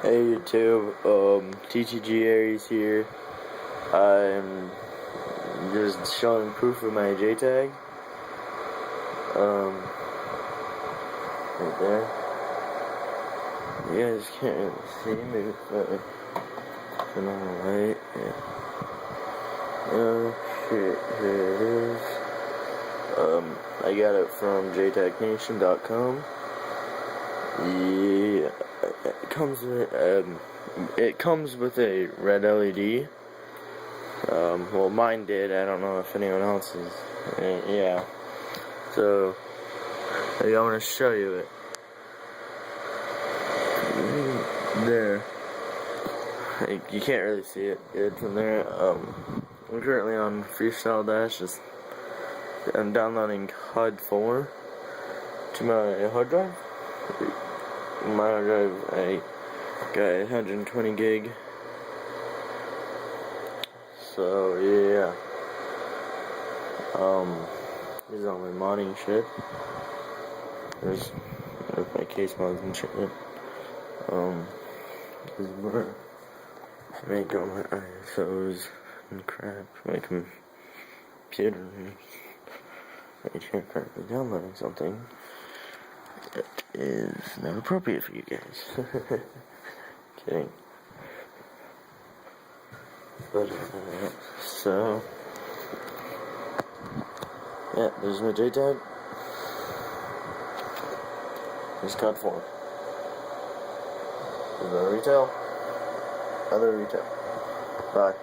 Hey YouTube, TTG Aries here. I'm just showing proof of my JTAG. Right there. You guys can't really see me, but turn on the light. Yeah. Oh shit, here it is. I got it from jtagnation.com. Yeah, it comes with a red LED. Well, mine did. I don't know if anyone else's. Yeah. So, I want to show you it. There. You can't really see it good from there. I'm currently on Freestyle Dash. I'm downloading HUD 4 to my hard drive. My hard drive, I got 120 gig. So yeah. This is all my modding shit. There's my case mods and shit. This is where I make all my ISOs and crap. My computer is here currently downloading something that is not appropriate for you guys. Kidding. But, so, yeah, there's my JTAG. There's code 4. There's no retail. Other retail. Bye.